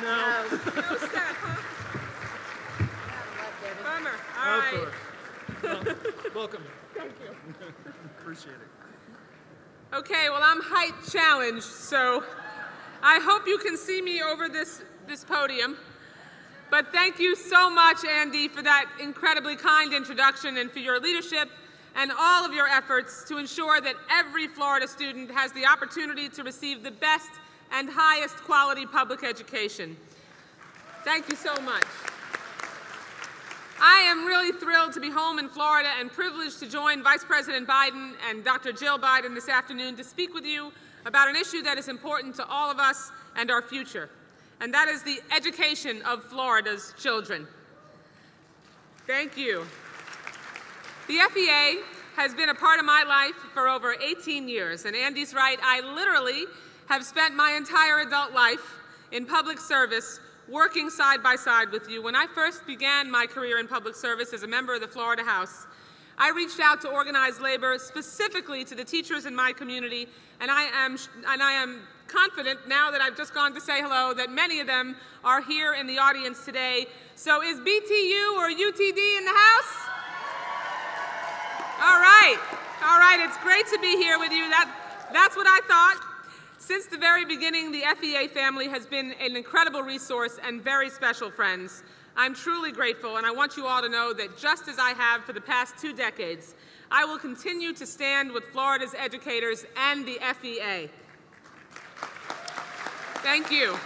No. No step, huh? Bummer. All right. Of course. Well, welcome. Thank you. Appreciate it. Okay, well, I'm height challenged, so I hope you can see me over this podium. But thank you so much, Andy, for that incredibly kind introduction and for your leadership and all of your efforts to ensure that every Florida student has the opportunity to receive the best and highest quality public education. Thank you so much. I am really thrilled to be home in Florida and privileged to join Vice President Biden and Dr. Jill Biden this afternoon to speak with you about an issue that is important to all of us and our future, and that is the education of Florida's children. Thank you. The FEA has been a part of my life for over 18 years, and Andy's right, I literally have spent my entire adult life in public service working side by side with you. When I first began my career in public service as a member of the Florida House, I reached out to organize labor specifically to the teachers in my community, and I am confident now that I've just gone to say hello that many of them are here in the audience today. So is BTU or UTD in the house? All right, it's great to be here with you. That's what I thought. Since the very beginning, the FEA family has been an incredible resource and very special friends. I'm truly grateful, and I want you all to know that just as I have for the past 2 decades, I will continue to stand with Florida's educators and the FEA. Thank you.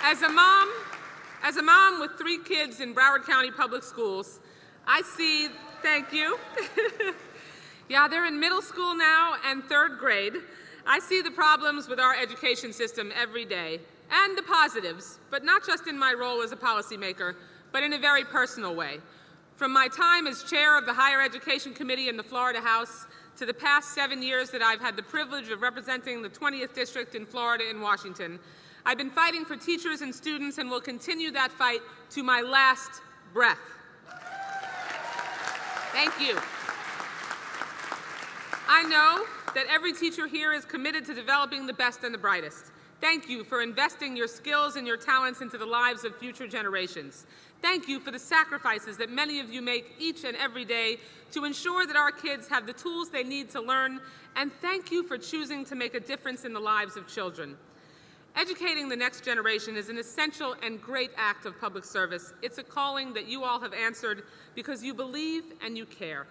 As a mom with 3 kids in Broward County Public Schools, I see, thank you. Yeah, they're in middle school now and 3rd grade. I see the problems with our education system every day, and the positives, but not just in my role as a policymaker, but in a very personal way. From my time as chair of the Higher Education Committee in the Florida House to the past 7 years that I've had the privilege of representing the 20th District in Florida in Washington, I've been fighting for teachers and students and will continue that fight to my last breath. Thank you. I know that every teacher here is committed to developing the best and the brightest. Thank you for investing your skills and your talents into the lives of future generations. Thank you for the sacrifices that many of you make each and every day to ensure that our kids have the tools they need to learn, and thank you for choosing to make a difference in the lives of children. Educating the next generation is an essential and great act of public service. It's a calling that you all have answered because you believe and you care.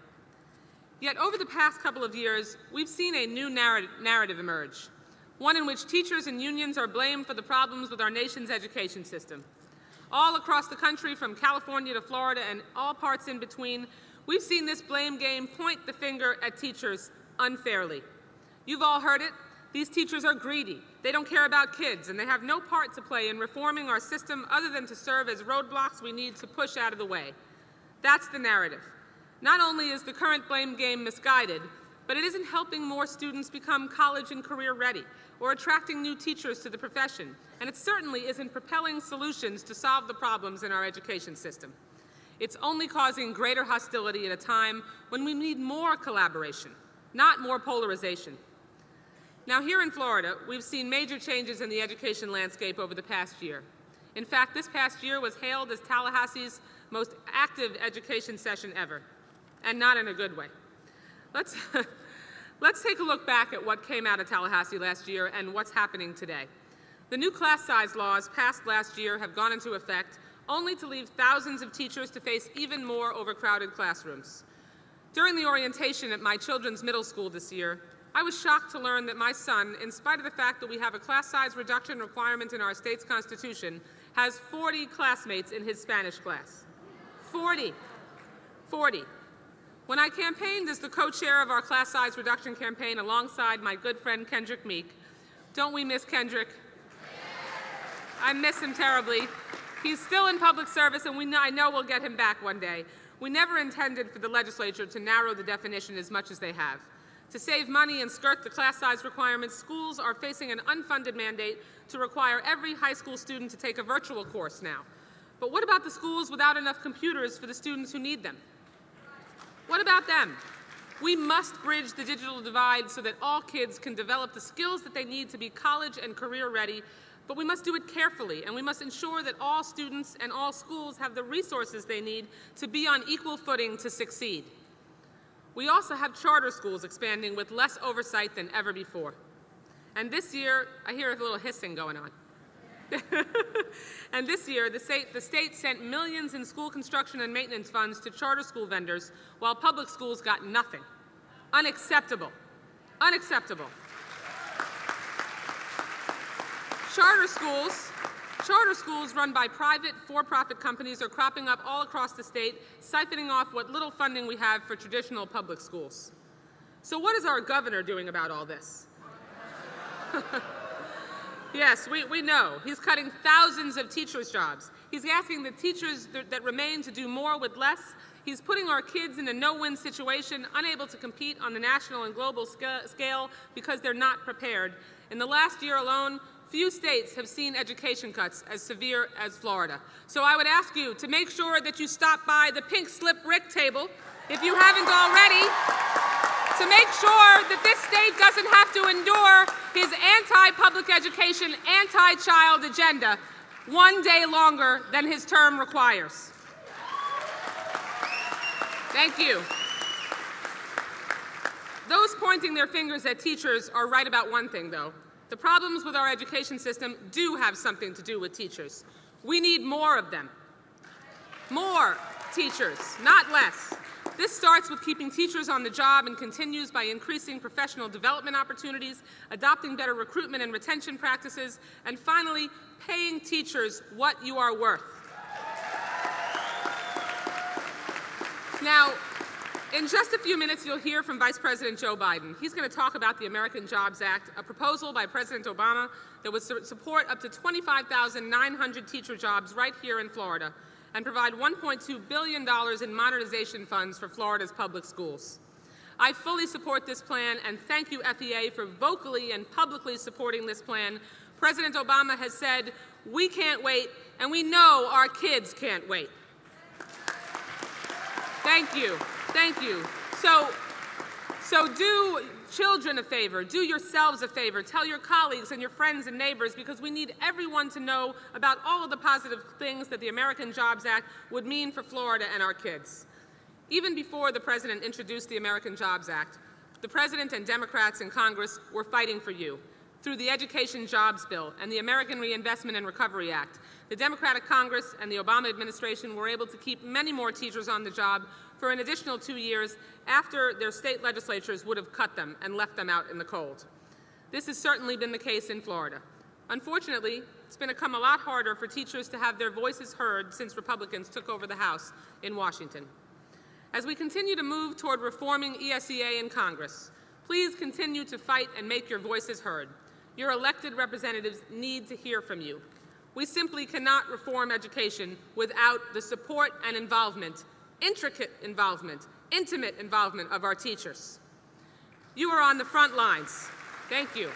Yet over the past couple of years, we've seen a new narrative emerge, one in which teachers and unions are blamed for the problems with our nation's education system. All across the country, from California to Florida and all parts in between, we've seen this blame game point the finger at teachers unfairly. You've all heard it. These teachers are greedy. They don't care about kids, and they have no part to play in reforming our system other than to serve as roadblocks we need to push out of the way. That's the narrative. Not only is the current blame game misguided, but it isn't helping more students become college and career ready or attracting new teachers to the profession, and it certainly isn't propelling solutions to solve the problems in our education system. It's only causing greater hostility at a time when we need more collaboration, not more polarization. Now, here in Florida, we've seen major changes in the education landscape over the past year. In fact, this past year was hailed as Tallahassee's most active education session ever, and not in a good way. Let's take a look back at what came out of Tallahassee last year and what's happening today. The new class size laws passed last year have gone into effect only to leave thousands of teachers to face even more overcrowded classrooms. During the orientation at my children's middle school this year, I was shocked to learn that my son, in spite of the fact that we have a class size reduction requirement in our state's constitution, has 40 classmates in his Spanish class. 40. 40. When I campaigned as the co-chair of our class size reduction campaign alongside my good friend Kendrick Meek, don't we miss Kendrick? I miss him terribly. He's still in public service, and I know we'll get him back one day. We never intended for the legislature to narrow the definition as much as they have. To save money and skirt the class size requirements, schools are facing an unfunded mandate to require every high school student to take a virtual course now. But what about the schools without enough computers for the students who need them? What about them? We must bridge the digital divide so that all kids can develop the skills that they need to be college and career ready But we must do it carefully, and we must ensure that all students and all schools have the resources they need to be on equal footing to succeed. We also have charter schools expanding with less oversight than ever before. And this year, I hear a little hissing going on. And this year, the state sent millions in school construction and maintenance funds to charter school vendors, while public schools got nothing. Unacceptable. Unacceptable. Charter schools run by private, for-profit companies are cropping up all across the state, siphoning off what little funding we have for traditional public schools. So what is our governor doing about all this? Yes, we know. He's cutting thousands of teachers' jobs. He's asking the teachers that remain to do more with less. He's putting our kids in a no-win situation, unable to compete on the national and global scale because they're not prepared. In the last year alone, few states have seen education cuts as severe as Florida. So I would ask you to make sure that you stop by the pink slip Rick table, if you haven't already, to make sure that this state doesn't have to endure his anti-public education, anti-child agenda one day longer than his term requires. Thank you. Those pointing their fingers at teachers are right about one thing, though. The problems with our education system do have something to do with teachers. We need more of them. More teachers, not less. This starts with keeping teachers on the job and continues by increasing professional development opportunities, adopting better recruitment and retention practices, and finally, paying teachers what you are worth. Now, in just a few minutes, you'll hear from Vice President Joe Biden. He's going to talk about the American Jobs Act, a proposal by President Obama that would support up to 25,900 teacher jobs right here in Florida and provide $1.2 billion in modernization funds for Florida's public schools. I fully support this plan, and thank you, FEA, for vocally and publicly supporting this plan. President Obama has said, we can't wait, and we know our kids can't wait. Thank you. Thank you. So do children a favor, do yourselves a favor, tell your colleagues and your friends and neighbors, because we need everyone to know about all of the positive things that the American Jobs Act would mean for Florida and our kids. Even before the President introduced the American Jobs Act, the President and Democrats in Congress were fighting for you. Through the Education Jobs Bill and the American Reinvestment and Recovery Act, the Democratic Congress and the Obama administration were able to keep many more teachers on the job for an additional 2 years after their state legislatures would have cut them and left them out in the cold. This has certainly been the case in Florida. Unfortunately, it's become a lot harder for teachers to have their voices heard since Republicans took over the House in Washington. As we continue to move toward reforming ESEA in Congress, please continue to fight and make your voices heard. Your elected representatives need to hear from you. We simply cannot reform education without the support and involvement, intricate involvement, intimate involvement of our teachers. You are on the front lines. Thank you.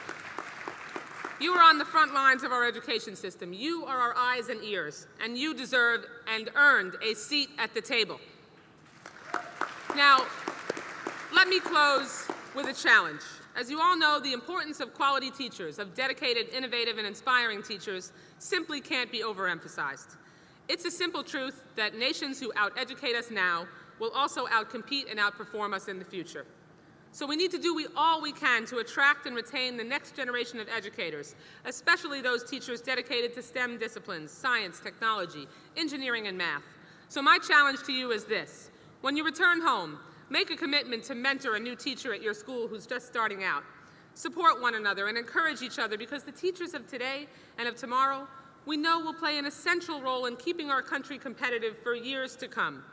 You are on the front lines of our education system. You are our eyes and ears, and you deserve and earned a seat at the table. Now, let me close with a challenge. As you all know, the importance of quality teachers, of dedicated, innovative, and inspiring teachers simply can't be overemphasized. It's a simple truth that nations who out-educate us now will also out-compete and outperform us in the future. So we need to do all we can to attract and retain the next generation of educators, especially those teachers dedicated to STEM disciplines, science, technology, engineering, and math. So my challenge to you is this. When you return home, make a commitment to mentor a new teacher at your school who's just starting out. Support one another and encourage each other, because the teachers of today and of tomorrow we know will play an essential role in keeping our country competitive for years to come.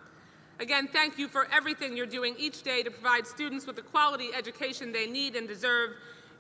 Again, thank you for everything you're doing each day to provide students with the quality education they need and deserve.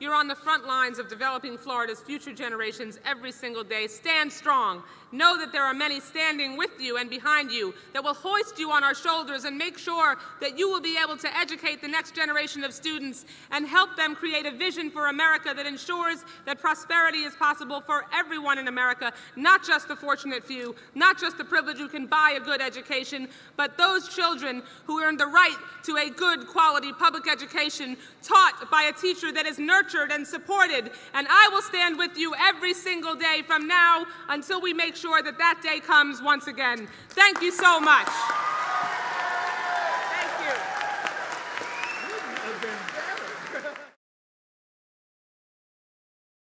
You're on the front lines of developing Florida's future generations every single day. Stand strong. Know that there are many standing with you and behind you that will hoist you on our shoulders and make sure that you will be able to educate the next generation of students and help them create a vision for America that ensures that prosperity is possible for everyone in America, not just the fortunate few, not just the privileged who can buy a good education, but those children who earn the right to a good quality public education taught by a teacher that is nurtured nurtured, and supported, and I will stand with you every single day from now until we make sure that that day comes once again. Thank you so much.